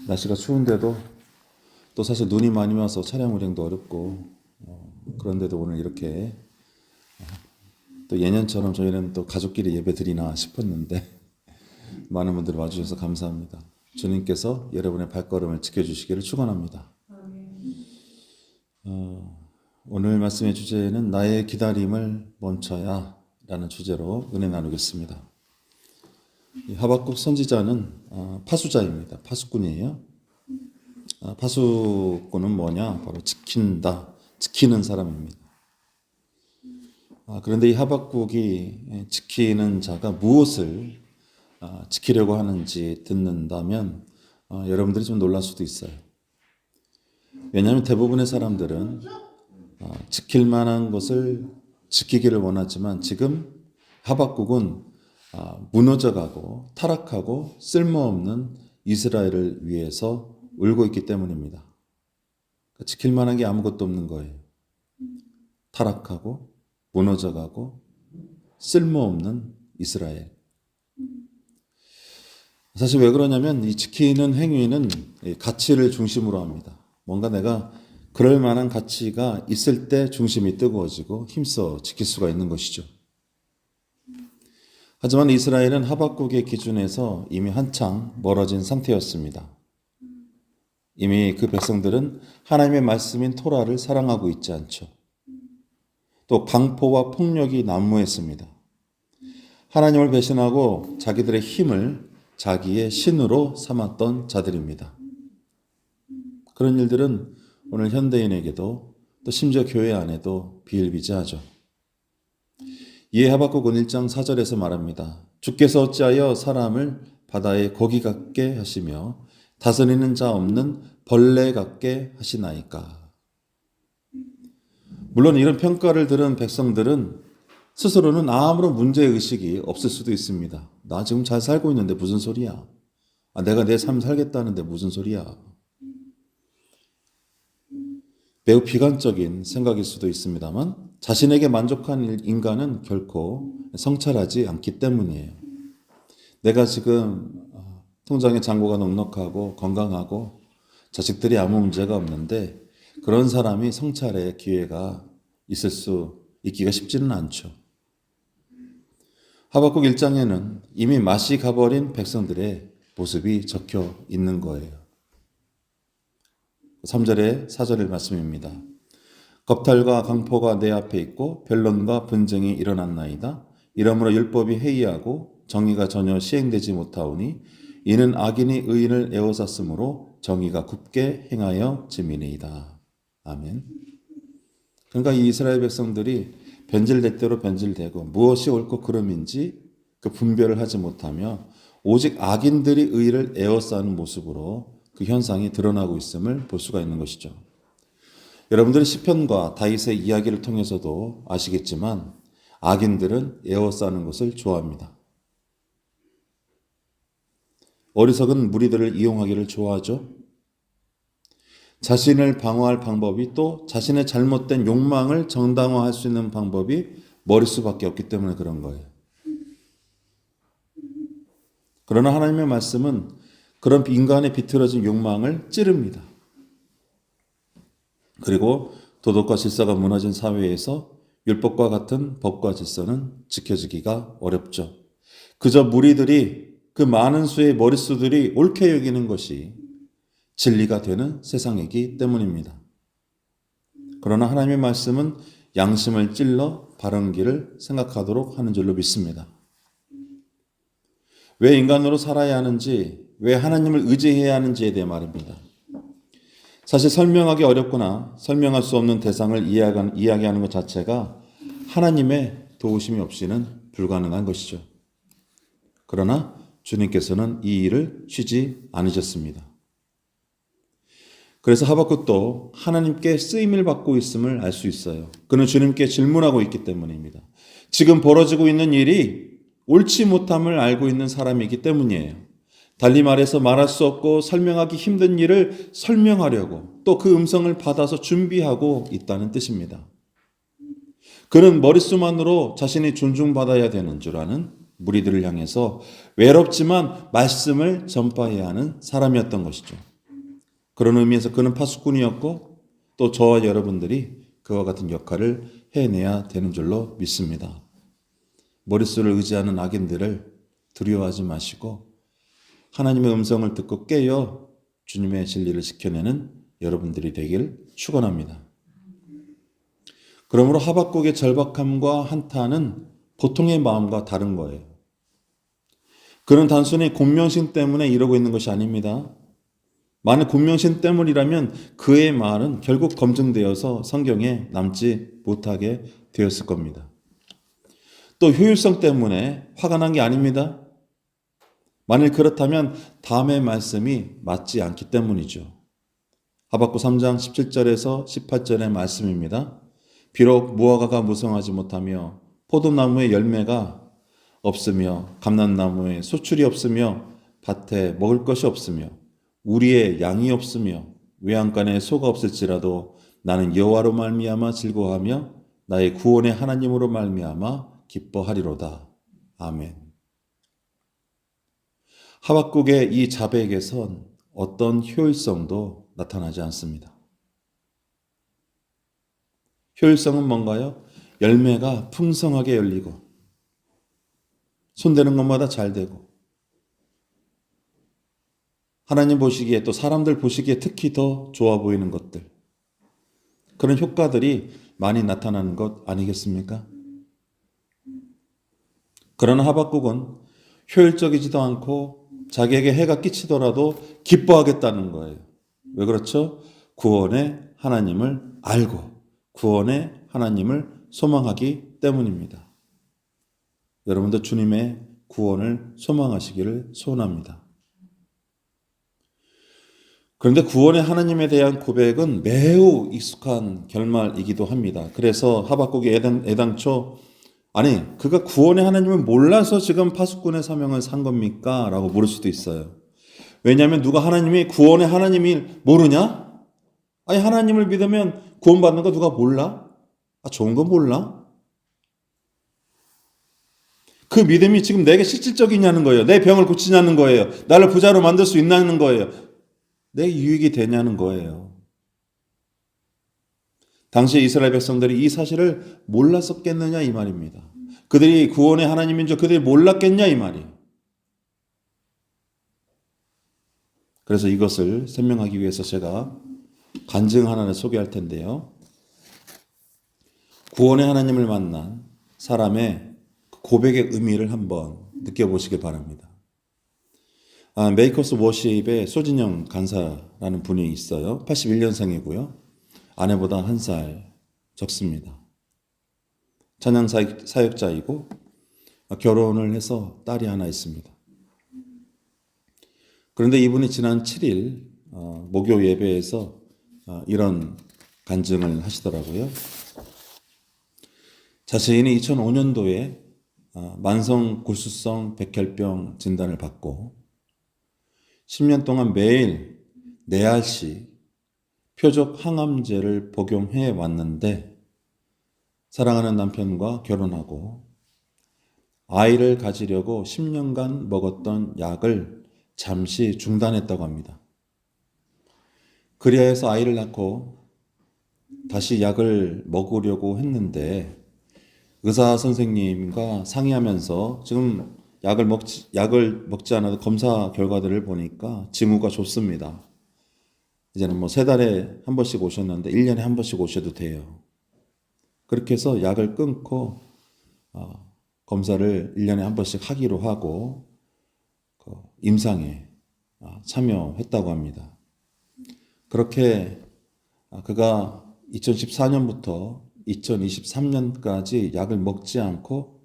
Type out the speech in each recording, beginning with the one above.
날씨가 추운데도 또 사실 눈이 많이 와서 차량 운행도 어렵고 그런데도 오늘 이렇게 또 예년처럼 저희는 또 가족끼리 예배 드리나 싶었는데 많은 분들이 와주셔서 감사합니다. 주님께서 여러분의 발걸음을 지켜주시기를 축원합니다. 오늘 말씀의 주제는 나의 기다림을 멈춰야 라는 주제로 은혜 나누겠습니다. 하박국 선지자는 파수자입니다. 파수꾼이에요. 파수꾼은 뭐냐? 바로 지킨다, 지키는 사람입니다. 그런데 이 하박국이 지키는 자가 무엇을 지키려고 하는지 듣는다면 여러분들이 좀 놀랄 수도 있어요. 왜냐하면 대부분의 사람들은 지킬 만한 것을 지키기를 원하지만 지금 하박국은 무너져가고 타락하고 쓸모없는 이스라엘을 위해서 울고 있기 때문입니다. 지킬 만한 게 아무것도 없는 거예요. 타락하고 무너져가고 쓸모없는 이스라엘. 사실 왜 그러냐면 이 지키는 행위는 가치를 중심으로 합니다. 뭔가 내가 그럴 만한 가치가 있을 때 중심이 뜨거워지고 힘써 지킬 수가 있는 것이죠. 하지만 이스라엘은 하박국의 기준에서 이미 한창 멀어진 상태였습니다. 이미 그 백성들은 하나님의 말씀인 토라를 사랑하고 있지 않죠. 또 강포와 폭력이 난무했습니다. 하나님을 배신하고 자기들의 힘을 자기의 신으로 삼았던 자들입니다. 그런 일들은 오늘 현대인에게도 또 심지어 교회 안에도 비일비재하죠. 이에 하박국은 1장 4절에서 말합니다. 주께서 어찌하여 사람을 바다에 고기 같게 하시며 다스리는 자 없는 벌레 같게 하시나이까. 물론 이런 평가를 들은 백성들은 스스로는 아무런 문제의식이 없을 수도 있습니다. 나 지금 잘 살고 있는데 무슨 소리야? 내가 내 삶 살겠다는데 무슨 소리야? 매우 비관적인 생각일 수도 있습니다만 자신에게 만족한 인간은 결코 성찰하지 않기 때문이에요. 내가 지금 통장에 잔고가 넉넉하고 건강하고 자식들이 아무 문제가 없는데 그런 사람이 성찰의 기회가 있기가 쉽지는 않죠. 하박국 1장에는 이미 맛이 가버린 백성들의 모습이 적혀 있는 거예요. 3절의 4절의 말씀입니다. 겁탈과 강포가 내 앞에 있고 변론과 분쟁이 일어났나이다. 이러므로 율법이 해이하고 정의가 전혀 시행되지 못하오니 이는 악인이 의인을 에워쌌으므로 정의가 굽게 행하여 짐이니이다. 아멘. 그러니까 이 이스라엘 백성들이 변질될 대로 변질되고 무엇이 옳고 그름인지 그 분별을 하지 못하며 오직 악인들이 의를 에워싸는 모습으로 그 현상이 드러나고 있음을 볼 수가 있는 것이죠. 여러분들은 시편과 다윗의 이야기를 통해서도 아시겠지만 악인들은 에워싸는 것을 좋아합니다. 어리석은 무리들을 이용하기를 좋아하죠. 자신을 방어할 방법이 또 자신의 잘못된 욕망을 정당화할 수 있는 방법이 머릿수밖에 없기 때문에 그런 거예요. 그러나 하나님의 말씀은 그런 인간의 비틀어진 욕망을 찌릅니다. 그리고 도덕과 질서가 무너진 사회에서 율법과 같은 법과 질서는 지켜지기가 어렵죠. 그저 무리들이 그 많은 수의 머릿수들이 옳게 여기는 것이 진리가 되는 세상이기 때문입니다. 그러나 하나님의 말씀은 양심을 찔러 바른 길을 생각하도록 하는 줄로 믿습니다. 왜 인간으로 살아야 하는지, 왜 하나님을 의지해야 하는지에 대해 말입니다. 사실 설명하기 어렵거나 설명할 수 없는 대상을 이야기하는 것 자체가 하나님의 도우심이 없이는 불가능한 것이죠. 그러나 주님께서는 이 일을 쉬지 않으셨습니다. 그래서 하박국도 하나님께 쓰임을 받고 있음을 알 수 있어요. 그는 주님께 질문하고 있기 때문입니다. 지금 벌어지고 있는 일이 옳지 못함을 알고 있는 사람이기 때문이에요. 달리 말해서 말할 수 없고 설명하기 힘든 일을 설명하려고 또 그 음성을 받아서 준비하고 있다는 뜻입니다. 그는 머릿수만으로 자신이 존중받아야 되는 줄 아는 무리들을 향해서 외롭지만 말씀을 전파해야 하는 사람이었던 것이죠. 그런 의미에서 그는 파수꾼이었고 또 저와 여러분들이 그와 같은 역할을 해내야 되는 줄로 믿습니다. 머릿수를 의지하는 악인들을 두려워하지 마시고 하나님의 음성을 듣고 깨어 주님의 진리를 지켜내는 여러분들이 되길 축원합니다. 그러므로 하박국의 절박함과 한탄은 보통의 마음과 다른 거예요. 그는 단순히 공명심 때문에 이러고 있는 것이 아닙니다. 만약 공명심 때문이라면 그의 말은 결국 검증되어서 성경에 남지 못하게 되었을 겁니다. 또 효율성 때문에 화가 난 게 아닙니다. 만일 그렇다면 다음의 말씀이 맞지 않기 때문이죠. 하박국 3장 17절에서 18절의 말씀입니다. 비록 무화과가 무성하지 못하며 포도나무에 열매가 없으며 감람나무에 소출이 없으며 밭에 먹을 것이 없으며 우리의 양이 없으며 외양간에 소가 없을지라도 나는 여호와로 말미암아 즐거워하며 나의 구원의 하나님으로 말미암아 기뻐하리로다. 아멘. 하박국의 이 자백에선 어떤 효율성도 나타나지 않습니다. 효율성은 뭔가요? 열매가 풍성하게 열리고 손대는 것마다 잘 되고 하나님 보시기에 또 사람들 보시기에 특히 더 좋아 보이는 것들, 그런 효과들이 많이 나타나는 것 아니겠습니까? 그러나 하박국은 효율적이지도 않고 자기에게 해가 끼치더라도 기뻐하겠다는 거예요. 왜 그렇죠? 구원의 하나님을 알고 구원의 하나님을 소망하기 때문입니다. 여러분도 주님의 구원을 소망하시기를 소원합니다. 그런데 구원의 하나님에 대한 고백은 매우 익숙한 결말이기도 합니다. 그래서 하박국이 애당초 아니 그가 구원의 하나님을 몰라서 지금 파수꾼의 사명을 산 겁니까? 라고 물을 수도 있어요. 왜냐하면 누가 하나님이 구원의 하나님을 모르냐? 아니 하나님을 믿으면 구원받는 거 누가 몰라? 좋은 거 몰라? 그 믿음이 지금 내게 실질적이냐는 거예요. 내 병을 고치냐는 거예요. 나를 부자로 만들 수 있냐는 거예요. 내 유익이 되냐는 거예요. 당시 이스라엘 백성들이 이 사실을 몰랐었겠느냐 이 말입니다. 그들이 구원의 하나님인 줄 그들이 몰랐겠냐 이 말이에요. 그래서 이것을 설명하기 위해서 제가 간증 하나를 소개할 텐데요. 구원의 하나님을 만난 사람의 고백의 의미를 한번 느껴보시기 바랍니다. 메이커스 워십의 소진영 간사라는 분이 있어요. 81년생이고요. 아내보다 1살 적습니다. 찬양 사역자이고 결혼을 해서 딸이 하나 있습니다. 그런데 이분이 지난 7일 목요 예배에서 이런 간증을 하시더라고요. 자신이 2005년도에 만성 골수성 백혈병 진단을 받고 10년 동안 매일 4알씩 표적 항암제를 복용해 왔는데 사랑하는 남편과 결혼하고 아이를 가지려고 10년간 먹었던 약을 잠시 중단했다고 합니다. 그리하여서 아이를 낳고 다시 약을 먹으려고 했는데 의사 선생님과 상의하면서 지금 약을 먹지 않아도 검사 결과들을 보니까 징후가 좋습니다. 이제는 3달에 한 번씩 오셨는데 1년에 한 번씩 오셔도 돼요. 그렇게 해서 약을 끊고 검사를 1년에 한 번씩 하기로 하고 임상에 참여했다고 합니다. 그렇게 그가 2014년부터 2023년까지 약을 먹지 않고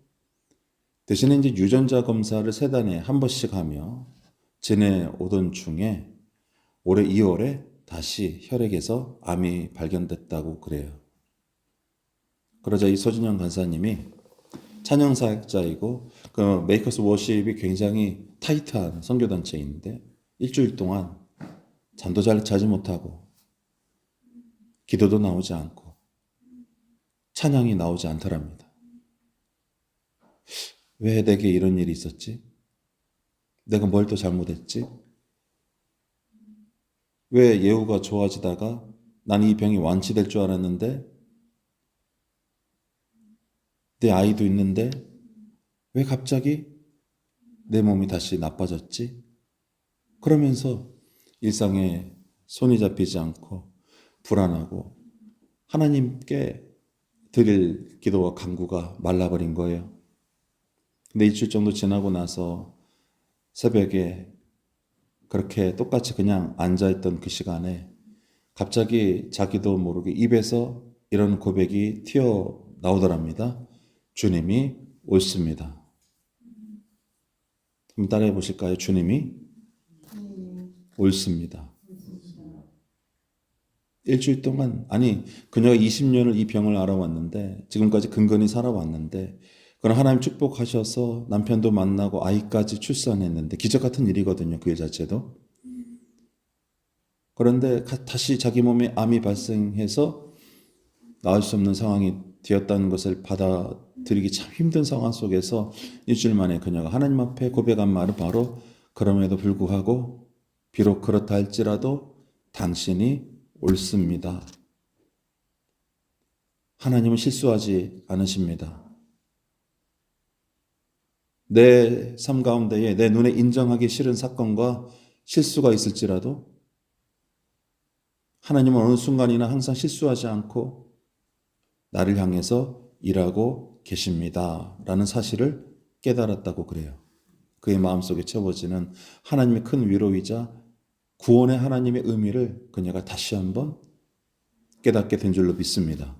대신에 이제 유전자 검사를 3달에 한 번씩 하며 지내오던 중에 올해 2월에 다시 혈액에서 암이 발견됐다고 그래요. 그러자 이 소진영 간사님이 찬양사역자이고 그 메이커스 워십이 굉장히 타이트한 선교단체인데 일주일 동안 잠도 잘 자지 못하고 기도도 나오지 않고 찬양이 나오지 않더랍니다. 왜 내게 이런 일이 있었지? 내가 뭘 또 잘못했지? 왜 예후가 좋아지다가 난 이 병이 완치될 줄 알았는데 내 아이도 있는데 왜 갑자기 내 몸이 다시 나빠졌지? 그러면서 일상에 손이 잡히지 않고 불안하고 하나님께 드릴 기도와 간구가 말라버린 거예요. 근데 일주일 정도 지나고 나서 새벽에 그렇게 똑같이 그냥 앉아있던 그 시간에 갑자기 자기도 모르게 입에서 이런 고백이 튀어나오더랍니다. 주님이 옳습니다. 한번 따라해 보실까요? 주님이 옳습니다. 일주일 동안, 아니 그녀가 20년을 이 병을 알아왔는데 지금까지 근근히 살아왔는데 그런 하나님 축복하셔서 남편도 만나고 아이까지 출산했는데 기적 같은 일이거든요. 그 일 자체도. 그런데 다시 자기 몸에 암이 발생해서 나을 수 없는 상황이 되었다는 것을 받아들이기 참 힘든 상황 속에서 일주일 만에 그녀가 하나님 앞에 고백한 말은 바로 그럼에도 불구하고 비록 그렇다 할지라도 당신이 옳습니다. 하나님은 실수하지 않으십니다. 내 삶 가운데에 내 눈에 인정하기 싫은 사건과 실수가 있을지라도 하나님은 어느 순간이나 항상 실수하지 않고 나를 향해서 일하고 계십니다. 라는 사실을 깨달았다고 그래요. 그의 마음속에 채워지는 하나님의 큰 위로이자 구원의 하나님의 의미를 그녀가 다시 한번 깨닫게 된 줄로 믿습니다.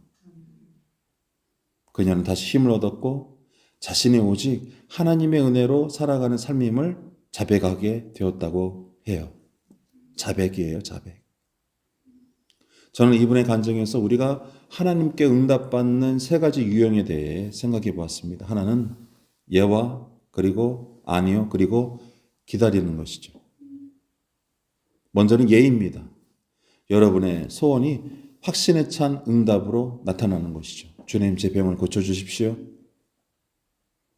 그녀는 다시 힘을 얻었고 자신이 오직 하나님의 은혜로 살아가는 삶임을 자백하게 되었다고 해요. 자백이에요, 자백. 저는 이분의 간증에서 우리가 하나님께 응답받는 세 가지 유형에 대해 생각해 보았습니다. 하나는 예와 그리고 아니요 그리고 기다리는 것이죠. 먼저는 예입니다. 여러분의 소원이 확신에 찬 응답으로 나타나는 것이죠. 주님 제 병을 고쳐주십시오.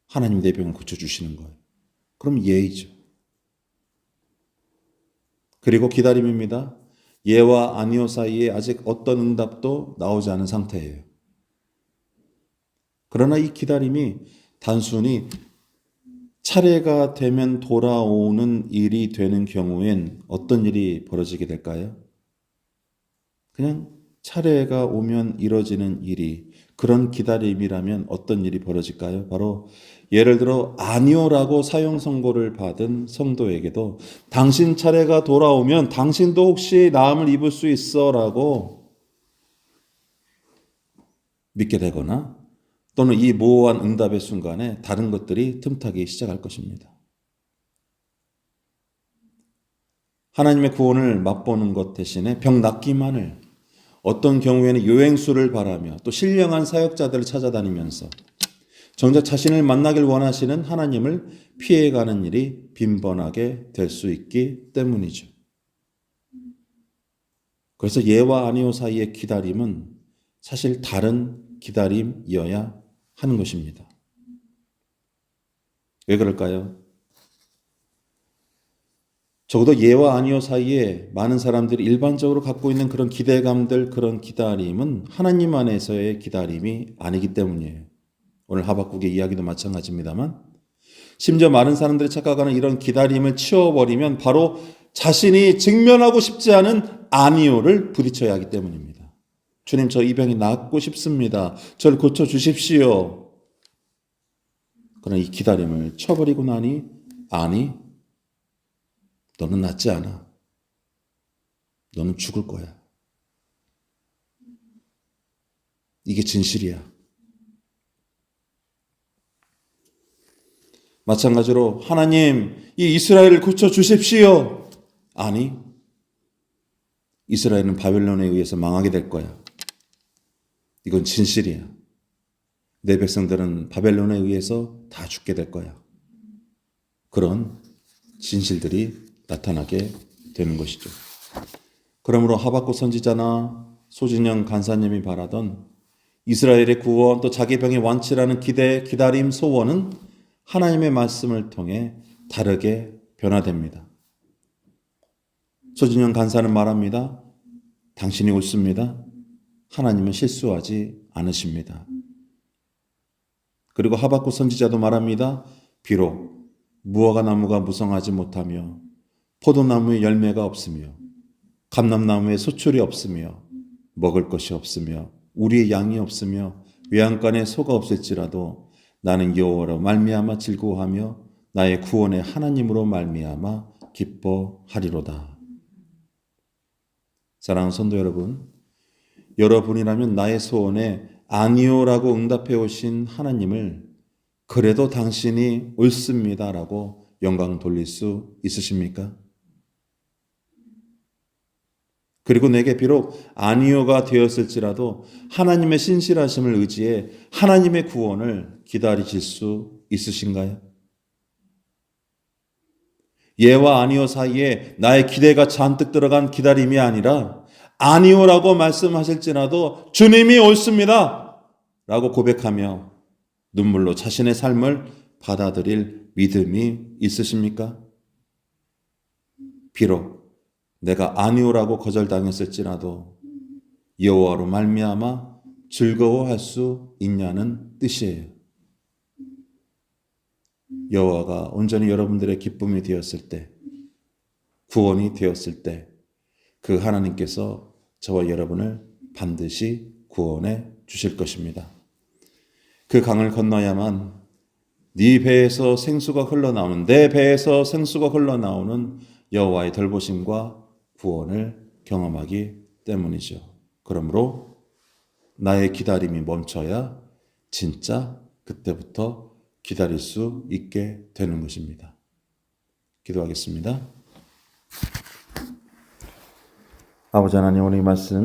하나님 내 병을 고쳐주시는 거예요. 그럼 예이죠. 그리고 기다림입니다. 예와 아니요 사이에 아직 어떤 응답도 나오지 않은 상태예요. 그러나 이 기다림이 단순히 차례가 되면 돌아오는 일이 되는 경우엔 어떤 일이 벌어지게 될까요? 그냥 차례가 오면 이뤄지는 일이 그런 기다림이라면 어떤 일이 벌어질까요? 바로 예를 들어 아니오라고 사형 선고를 받은 성도에게도 당신 차례가 돌아오면 당신도 혹시 나음을 입을 수 있어 라고 믿게 되거나 또는 이 모호한 응답의 순간에 다른 것들이 틈타기 시작할 것입니다. 하나님의 구원을 맛보는 것 대신에 병 낫기만을 어떤 경우에는 요행수를 바라며 또 신령한 사역자들을 찾아다니면서 정작 자신을 만나길 원하시는 하나님을 피해가는 일이 빈번하게 될 수 있기 때문이죠. 그래서 예와 아니오 사이의 기다림은 사실 다른 기다림이어야 하는 것입니다. 왜 그럴까요? 적어도 예와 아니오 사이에 많은 사람들이 일반적으로 갖고 있는 그런 기대감들, 그런 기다림은 하나님 안에서의 기다림이 아니기 때문이에요. 오늘 하박국의 이야기도 마찬가지입니다만 심지어 많은 사람들이 착각하는 이런 기다림을 치워버리면 바로 자신이 직면하고 싶지 않은 아니오를 부딪혀야 하기 때문입니다. 주님 저 이 병이 낫고 싶습니다. 저를 고쳐주십시오. 그러나 이 기다림을 쳐버리고 나니 아니 너는 낫지 않아. 너는 죽을 거야. 이게 진실이야. 마찬가지로 하나님 이 이스라엘을 고쳐주십시오. 아니 이스라엘은 바벨론에 의해서 망하게 될 거야. 이건 진실이야. 내 백성들은 바벨론에 의해서 다 죽게 될 거야. 그런 진실들이 나타나게 되는 것이죠. 그러므로 하박국 선지자나 소진영 간사님이 바라던 이스라엘의 구원 또 자기 병의 완치라는 기대, 기다림, 소원은 하나님의 말씀을 통해 다르게 변화됩니다. 소진영 간사는 말합니다. 당신이 옳습니다. 하나님은 실수하지 않으십니다. 그리고 하박국 선지자도 말합니다. 비록 무화과 나무가 무성하지 못하며 포도나무에 열매가 없으며 감람나무에 소출이 없으며 먹을 것이 없으며 우리의 양이 없으며 외양간에 소가 없을지라도 나는 여호와로 말미암아 즐거워하며 나의 구원의 하나님으로 말미암아 기뻐하리로다. 사랑하는 성도 여러분, 여러분이라면 나의 소원에 아니요라고 응답해 오신 하나님을 그래도 당신이 옳습니다라고 영광 돌릴 수 있으십니까? 그리고 내게 비록 아니요가 되었을지라도 하나님의 신실하심을 의지해 하나님의 구원을 기다리실 수 있으신가요? 예와 아니요 사이에 나의 기대가 잔뜩 들어간 기다림이 아니라 아니요라고 말씀하실지라도 주님이 옳습니다 라고 고백하며 눈물로 자신의 삶을 받아들일 믿음이 있으십니까? 비록 내가 아니오라고 거절당했을지라도 여호와로 말미암아 즐거워할 수 있냐는 뜻이에요. 여호와가 온전히 여러분들의 기쁨이 되었을 때, 구원이 되었을 때 그 하나님께서 저와 여러분을 반드시 구원해 주실 것입니다. 그 강을 건너야만 네 배에서 생수가 흘러나오는, 내 배에서 생수가 흘러나오는 여호와의 돌보심과 구원을 경험하기 때문이죠. 그러므로 나의 기다림이 멈춰야 진짜 그때부터 기다릴 수 있게 되는 것입니다. 기도하겠습니다. 아버지 하나님, 오늘 이 말씀